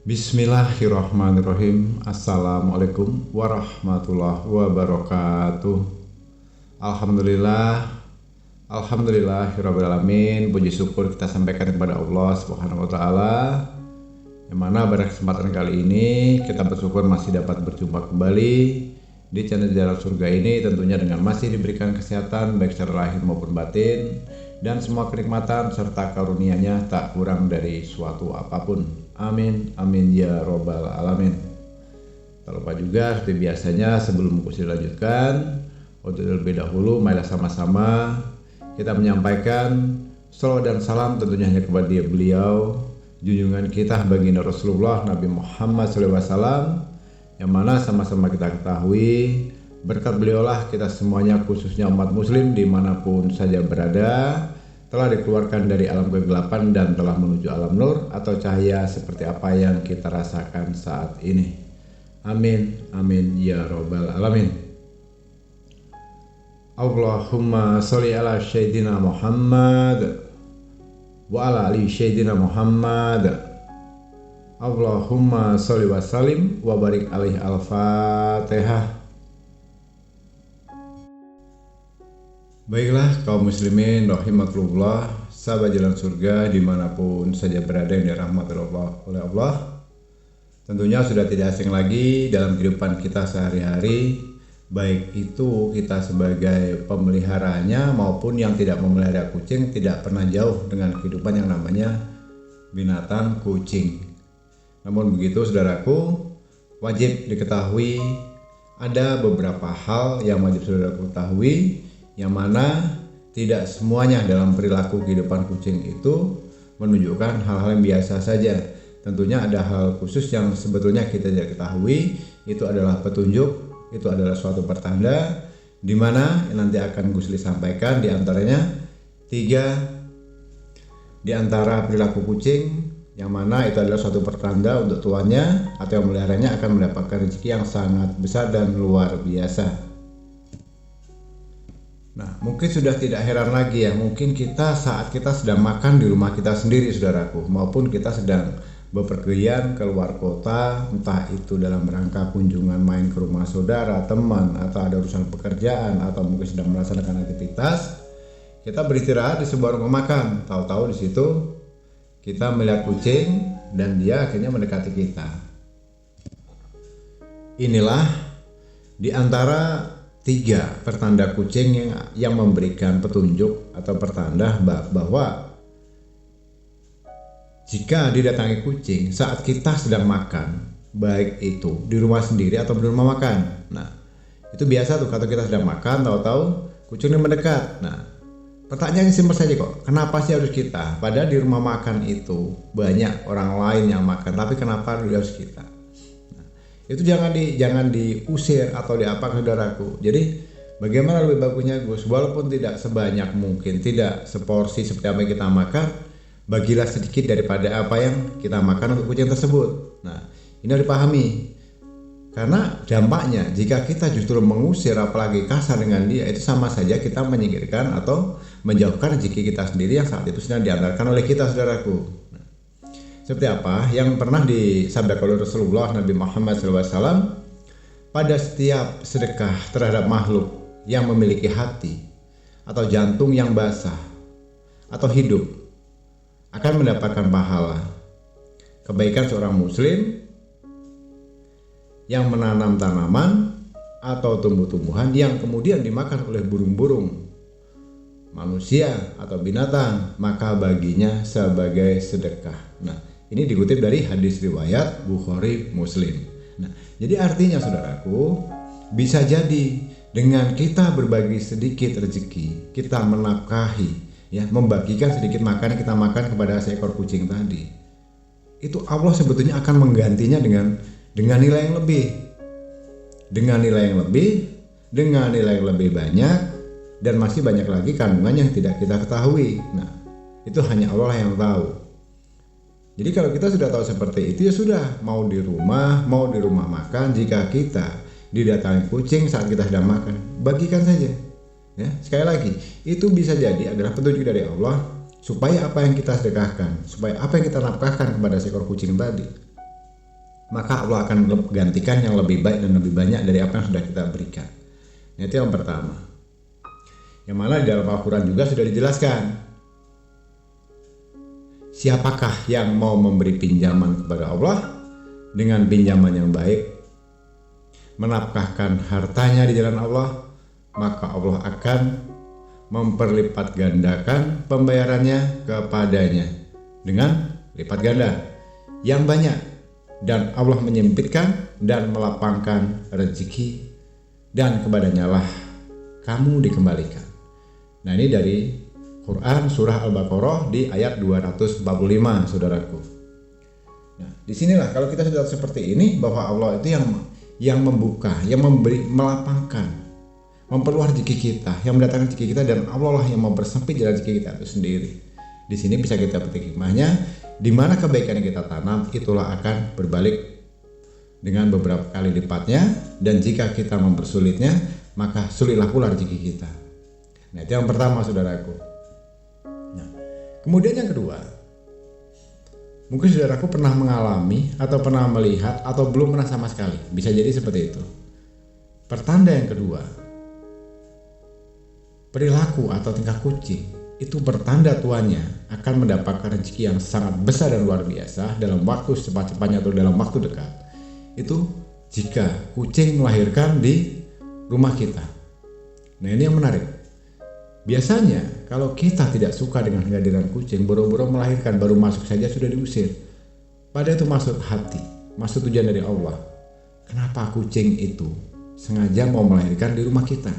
Bismillahirrahmanirrahim. Assalamualaikum warahmatullahi wabarakatuh. Alhamdulillahirrabbilalamin. Puji syukur kita sampaikan kepada Allah Subhanahu wa ta'ala, yang mana pada kesempatan kali ini kita bersyukur masih dapat berjumpa kembali di channel Jalan Surga ini, tentunya dengan masih diberikan kesehatan baik secara lahir maupun batin, dan semua kenikmatan serta karunia-Nya tak kurang dari suatu apapun. Amin, amin ya robbal alamin. Tak lupa juga seperti biasanya, sebelum kursi dilanjutkan, untuk terlebih dahulu marilah sama-sama kita menyampaikan salawat dan salam tentunya hanya kepada beliau, junjungan kita baginda Rasulullah Nabi Muhammad SAW, yang mana sama-sama kita ketahui berkat beliaulah kita semuanya, khususnya umat muslim dimanapun saja berada, telah dikeluarkan dari alam kegelapan dan telah menuju alam nur atau cahaya seperti apa yang kita rasakan saat ini. Amin, amin ya robbal alamin. Allahumma sholli ala sayyidina Muhammad wa ala ali sayyidina Muhammad. Allahumma sholli wa sallim wa barik alaihi. Al-Fatihah. Baiklah kaum muslimin rahimakumullah, sahabat jalan surga dimanapun saja berada yang dirahmati oleh Allah, tentunya sudah tidak asing lagi dalam kehidupan kita sehari-hari, baik itu kita sebagai pemeliharanya maupun yang tidak memelihara kucing, tidak pernah jauh dengan kehidupan yang namanya binatang kucing. Namun begitu saudaraku, wajib diketahui ada beberapa hal yang wajib saudaraku ketahui, yang mana tidak semuanya dalam perilaku kehidupan kucing itu menunjukkan hal-hal yang biasa saja. Tentunya ada hal khusus yang sebetulnya kita tidak ketahui, itu adalah petunjuk, itu adalah suatu pertanda, di mana nanti akan Gusli sampaikan di antaranya 3 di antara perilaku kucing, yang mana itu adalah suatu pertanda untuk tuannya atau yang meliharanya akan mendapatkan rezeki yang sangat besar dan luar biasa. Nah, mungkin sudah tidak heran lagi ya, mungkin kita saat kita sedang makan di rumah kita sendiri saudaraku, maupun kita sedang bepergian keluar kota, entah itu dalam rangka kunjungan main ke rumah saudara, teman, atau ada urusan pekerjaan, atau mungkin sedang melaksanakan aktivitas, kita beristirahat di sebuah rumah makan, tahu-tahu di situ kita melihat kucing dan dia akhirnya mendekati kita. Inilah di antara 3 pertanda kucing yang memberikan petunjuk atau pertanda bahwa jika didatangi kucing saat kita sedang makan, baik itu di rumah sendiri atau di rumah makan. Nah, itu biasa tuh, kalau kita sedang makan tahu-tahu kucing ini mendekat. Nah, pertanyaannya simpel saja kok, kenapa sih harus kita? Padahal di rumah makan itu banyak orang lain yang makan, tapi kenapa harus kita? Itu jangan diusir atau diapa saudaraku. Jadi bagaimana lebih bagusnya Gus, walaupun tidak sebanyak mungkin, tidak seporsi seperti apa yang kita makan, bagilah sedikit daripada apa yang kita makan untuk kucing tersebut. Nah, ini harus dipahami, karena dampaknya jika kita justru mengusir apalagi kasar dengan dia, itu sama saja kita menyingkirkan atau menjauhkan rezeki kita sendiri yang saat itu sedang diantarkan oleh kita saudaraku. Seperti apa yang pernah disabdakan oleh Rasulullah Nabi Muhammad SAW, pada setiap sedekah terhadap makhluk yang memiliki hati atau jantung yang basah atau hidup akan mendapatkan pahala. Kebaikan seorang muslim yang menanam tanaman atau tumbuh-tumbuhan yang kemudian dimakan oleh burung-burung, manusia atau binatang, maka baginya sebagai sedekah. Nah, ini dikutip dari hadis riwayat Bukhari Muslim. Nah, jadi artinya saudaraku, bisa jadi dengan kita berbagi sedikit rezeki, kita menafkahi, ya, membagikan sedikit makanan kita makan kepada seekor kucing tadi, itu Allah sebetulnya akan menggantinya dengan nilai yang lebih, dengan nilai yang lebih banyak, dan masih banyak lagi kandungan yang tidak kita ketahui. Nah, itu hanya Allah yang tahu. Jadi kalau kita sudah tahu seperti itu, ya sudah, mau di rumah makan, jika kita didatangi kucing saat kita sedang makan, bagikan saja. Ya, sekali lagi, itu bisa jadi adalah petunjuk dari Allah supaya apa yang kita sedekahkan, supaya apa yang kita nafkahkan kepada seekor kucing tadi, maka Allah akan gantikan yang lebih baik dan lebih banyak dari apa yang sudah kita berikan. Nah, itu yang pertama. Yang mana di dalam Al-Quran juga sudah dijelaskan, siapakah yang mau memberi pinjaman kepada Allah dengan pinjaman yang baik, menafkahkan hartanya di jalan Allah, maka Allah akan memperlipat gandakan pembayarannya kepadanya dengan lipat ganda yang banyak, dan Allah menyempitkan dan melapangkan rezeki, dan kepadanya lah kamu dikembalikan. Nah, ini dari Quran surah Al-Baqarah di ayat 245, saudaraku. Nah, disinilah kalau kita sudah seperti ini, bahwa Allah itu yang membuka, yang memberi, melapangkan, memperluas rezeki kita, yang mendatangkan rezeki kita, dan Allah lah yang mempersempit jalan rezeki kita itu sendiri. Di sini bisa kita petik hikmahnya, di mana kebaikan yang kita tanam itulah akan berbalik dengan beberapa kali lipatnya, dan jika kita mempersulitnya, maka sulitlah pula rezeki kita. Nah, itu yang pertama, saudaraku. Nah, kemudian yang kedua, mungkin saudaraku pernah mengalami atau pernah melihat atau belum pernah sama sekali, bisa jadi seperti itu. Pertanda yang kedua, perilaku atau tingkah kucing itu bertanda tuannya akan mendapatkan rezeki yang sangat besar dan luar biasa dalam waktu secepat-cepatnya atau dalam waktu dekat. Itu jika kucing melahirkan di rumah kita. Nah, ini yang menarik. Biasanya kalau kita tidak suka dengan kehadiran kucing, boro-boro melahirkan, baru masuk saja sudah diusir. Padahal itu maksud hati, maksud tujuan dari Allah. Kenapa kucing itu sengaja mau melahirkan di rumah kita?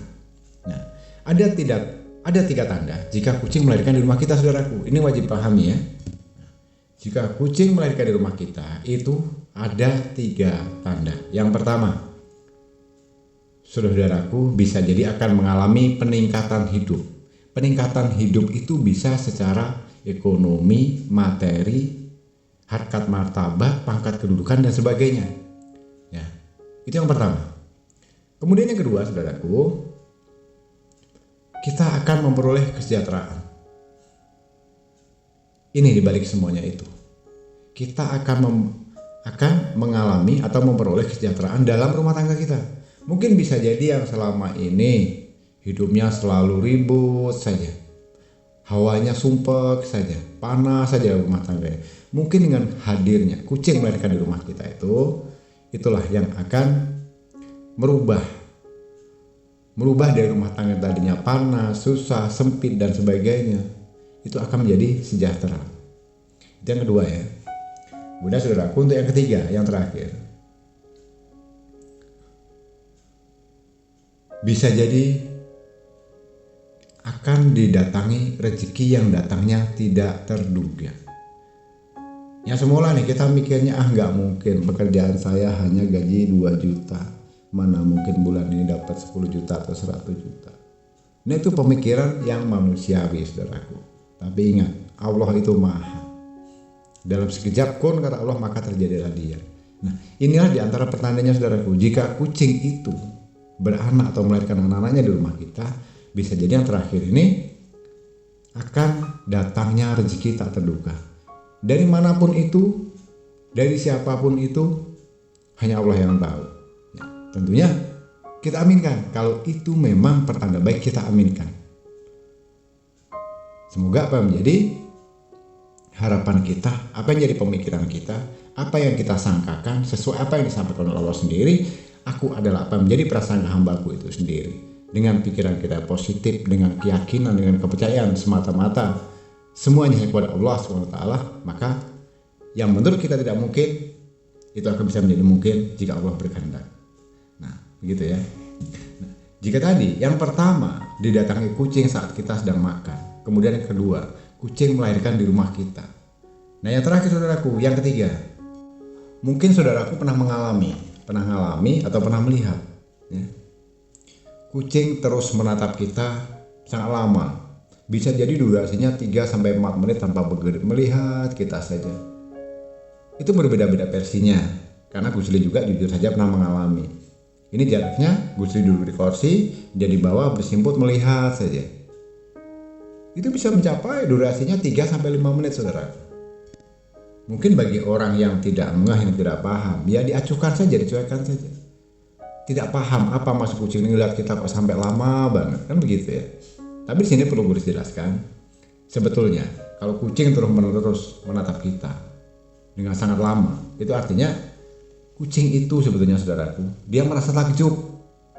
Nah, ada tiga tanda jika kucing melahirkan di rumah kita, saudaraku. Ini wajib pahami ya. Jika kucing melahirkan di rumah kita, itu ada 3 tanda. Yang pertama, saudaraku, bisa jadi akan mengalami peningkatan hidup. Peningkatan hidup itu bisa secara ekonomi, materi, harkat martabat, pangkat kedudukan, dan sebagainya. Ya, itu yang pertama. Kemudian yang kedua, saudaraku, kita akan memperoleh kesejahteraan. Ini dibalik semuanya itu, kita akan mengalami atau memperoleh kesejahteraan dalam rumah tangga kita. Mungkin bisa jadi yang selama ini hidupnya selalu ribut saja, hawanya sumpek saja, panas saja rumah tangga. Mungkin dengan hadirnya kucing melahirkan di rumah kita itulah yang akan merubah dari rumah tangga tadinya panas, susah, sempit, dan sebagainya, itu akan menjadi sejahtera. Itu yang kedua ya. Kemudian saudaraku, untuk yang ketiga, yang terakhir, bisa jadi akan didatangi rezeki yang datangnya tidak terduga. Yang semula nih kita mikirnya, nggak mungkin, pekerjaan saya hanya gaji 2 juta. Mana mungkin bulan ini dapat 10 juta atau 100 juta. Nah, itu pemikiran yang manusiawi, saudaraku. Tapi ingat, Allah itu maha. Dalam sekejap kun kata Allah, maka terjadilah dia. Nah, inilah diantara pertandanya, saudaraku. Jika kucing itu beranak atau melahirkan anak-anaknya di rumah kita, bisa jadi yang terakhir ini akan datangnya rezeki tak terduga. Dari manapun itu, dari siapapun itu, hanya Allah yang tahu. Tentunya kita aminkan. Kalau itu memang pertanda baik, kita aminkan. Semoga apa yang menjadi harapan kita, apa yang jadi pemikiran kita, apa yang kita sangkakan sesuai apa yang disampaikan oleh Allah sendiri. Aku adalah apa yang menjadi prasangka hambaku itu sendiri. Dengan pikiran kita positif, dengan keyakinan, dengan kepercayaan semata-mata semuanya kepada Allah SWT, maka yang menurut kita tidak mungkin itu akan bisa menjadi mungkin jika Allah berkehendak. Nah, begitu ya. Nah, jika tadi yang pertama didatangi kucing saat kita sedang makan, kemudian yang kedua kucing melahirkan di rumah kita. Nah, yang terakhir, saudaraku, yang ketiga, mungkin saudaraku pernah mengalami atau pernah melihat ya, kucing terus menatap kita sangat lama. Bisa jadi durasinya 3-4 menit tanpa bergerak, melihat kita saja. Itu berbeda-beda versinya, karena Gus Lee juga jujur saja pernah mengalami. Ini jaraknya, Gus Lee duduk di kursi, dia di bawah bersimput melihat saja. Itu bisa mencapai durasinya 3-5 menit, saudara. Mungkin bagi orang yang tidak ngeh, yang tidak paham, ya diacuhkan saja, dicuekkan saja. Tidak paham apa maksud kucing ini, lihat kita kok sampai lama banget, kan begitu ya. Tapi di sini perlu gue jelaskan, sebetulnya kalau kucing terus-menerus menatap kita dengan sangat lama, itu artinya kucing itu sebetulnya, saudaraku, dia merasa takjub,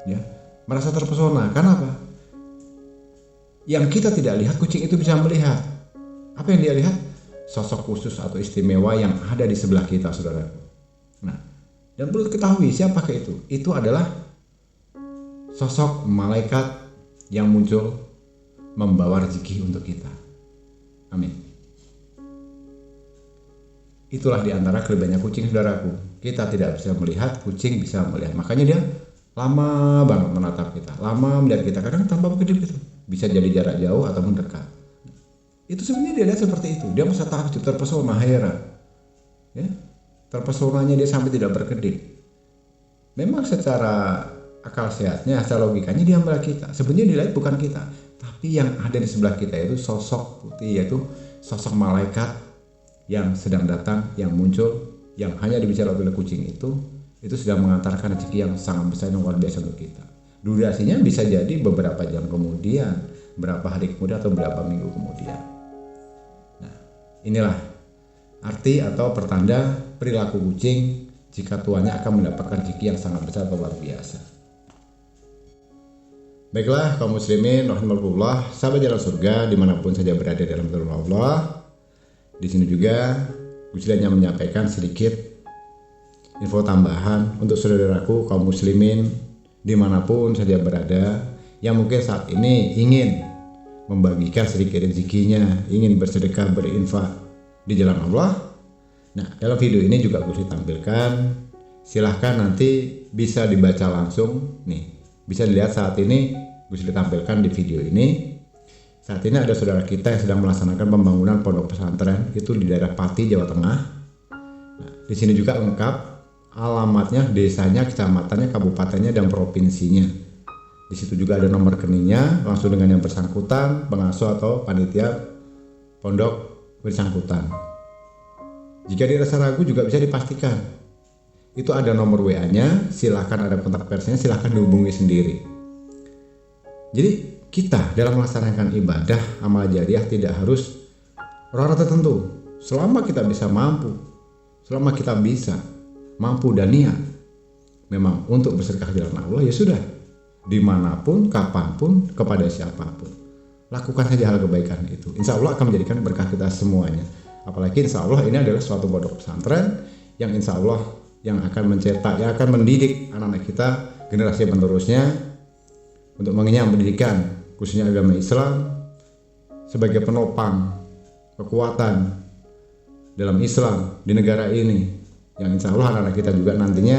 ya, merasa terpesona. Kenapa? Yang kita tidak lihat, kucing itu bisa melihat. Apa yang dia lihat? Sosok khusus atau istimewa yang ada di sebelah kita, saudaraku. Nah, dan perlu diketahui siapakah itu? Itu adalah sosok malaikat yang muncul membawa rezeki untuk kita. Amin. Itulah diantara kelebihannya kucing, saudaraku. Kita tidak bisa melihat, kucing bisa melihat. Makanya dia lama banget menatap kita, lama melihat kita, kadang tanpa berkedip itu. Bisa jadi jarak jauh atau mendekat. Itu sebenarnya dia lihat seperti itu. Dia merasa takjub, terpesona, heran. Ya, terpesonanya dia sampai tidak berkedip. Memang secara akal sehatnya, secara logikanya dia melihat kita. Sebenarnya dia lihat bukan kita, tapi yang ada di sebelah kita itu sosok putih, yaitu sosok malaikat yang sedang datang, yang muncul, yang hanya dibicarakan oleh kucing itu sedang mengantarkan rezeki yang sangat besar, yang luar biasa untuk kita. Durasinya bisa jadi beberapa jam kemudian, berapa hari kemudian, atau berapa minggu kemudian. Nah, inilah arti atau pertanda perilaku kucing jika tuannya akan mendapatkan rezeki yang sangat besar atau luar biasa. Baiklah kaum muslimin rahimakumullah, sahabat jalan surga dimanapun saja berada dalam firman Allah. Di sini juga Gus Lee hanya menyampaikan sedikit info tambahan untuk saudaraku kaum muslimin dimanapun saja berada yang mungkin saat ini ingin membagikan sedikit rezekinya, ingin bersedekah, berinfak di jalan Allah. Nah, dalam video ini juga Gus Lee tampilkan, silahkan nanti bisa dibaca langsung nih. Bisa dilihat saat ini Gus Lee tampilkan di video ini. Saat ini ada saudara kita yang sedang melaksanakan pembangunan pondok pesantren itu di daerah Pati, Jawa Tengah. Nah, di sini juga lengkap alamatnya, desanya, kecamatannya, kabupatennya, dan provinsinya. Di situ juga ada nomor rekeningnya langsung dengan yang bersangkutan, pengasuh atau panitia pondok bersangkutan. Jika dirasa ragu juga bisa dipastikan. Itu ada nomor WA-nya, silahkan ada kontak persnya, silahkan dihubungi sendiri. Jadi kita dalam melaksanakan ibadah, amal jariah tidak harus orang tertentu. Selama kita bisa mampu, selama kita bisa mampu dan niat memang untuk bersedekah di jalan Allah, ya sudah, dimanapun, kapanpun, kepada siapapun, lakukan saja hal kebaikan itu. Insya Allah akan menjadikan berkah kita semuanya. Apalagi insya Allah ini adalah suatu pondok pesantren yang insya Allah yang akan mencetak, yang akan mendidik anak-anak kita, generasi penerusnya untuk mengenyam pendidikan khususnya agama Islam sebagai penopang kekuatan dalam Islam di negara ini, yang insya Allah anak-anak kita juga nantinya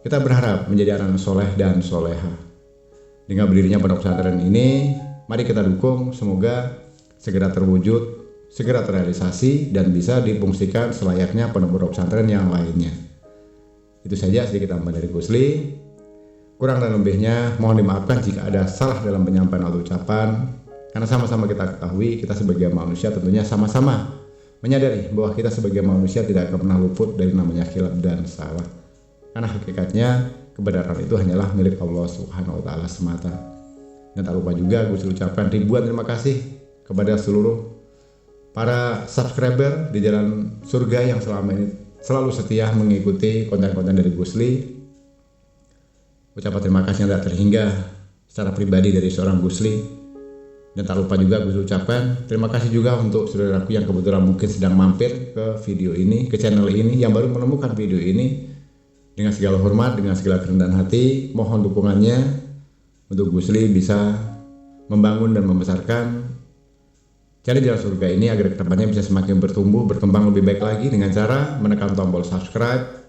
kita berharap menjadi anak soleh dan soleha. Dengan berdirinya pondok pesantren ini, mari kita dukung, semoga segera terwujud, segera terrealisasi, dan bisa difungsikan selayaknya pondok pesantren yang lainnya. Itu saja sedikit tambahan dari Gus Lee. Kurang dan lebihnya mohon dimaafkan jika ada salah dalam penyampaian atau ucapan, karena sama-sama kita ketahui kita sebagai manusia tentunya sama-sama menyadari bahwa kita sebagai manusia tidak akan pernah luput dari namanya khilaf dan salah, karena hakikatnya kebenaran itu hanyalah milik Allah Subhanahu wa Ta'ala semata. Dan tak lupa juga Gus Lee ucapkan ribuan terima kasih kepada seluruh para subscriber di jalan surga yang selama ini selalu setia mengikuti konten-konten dari Gus Lee. Ucapan terima kasih yang tak terhingga secara pribadi dari seorang Gus Lee. Dan tak lupa juga Gus Lee ucapkan terima kasih juga untuk saudaraku yang kebetulan mungkin sedang mampir ke video ini, ke channel ini, yang baru menemukan video ini. Dengan segala hormat, dengan segala kerendahan hati, mohon dukungannya untuk Gus Lee bisa membangun dan membesarkan cari jalan surga ini agar kedepannya bisa semakin bertumbuh, berkembang lebih baik lagi dengan cara menekan tombol subscribe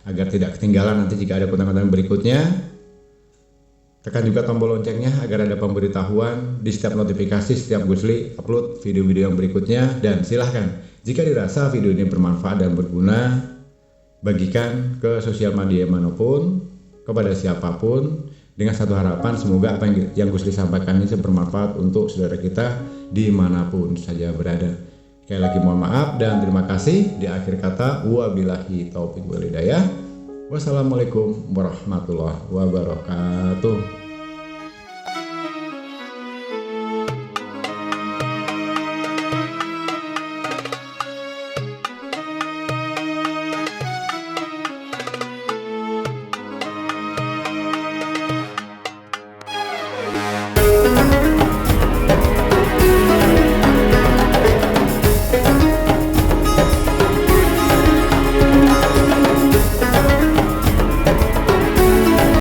agar tidak ketinggalan nanti jika ada konten-konten berikutnya. Tekan juga tombol loncengnya agar ada pemberitahuan di setiap notifikasi setiap Gusli upload video-video yang berikutnya. Dan silahkan jika dirasa video ini bermanfaat dan berguna, bagikan ke sosial media manapun, kepada siapapun, dengan satu harapan semoga apa yang Gusli sampaikan ini bermanfaat untuk saudara kita dimanapun saja berada. Sekali lagi mohon maaf dan terima kasih. Di akhir kata, wabillahi taufiq wal hidayah. Wassalamualaikum warahmatullahi wabarakatuh.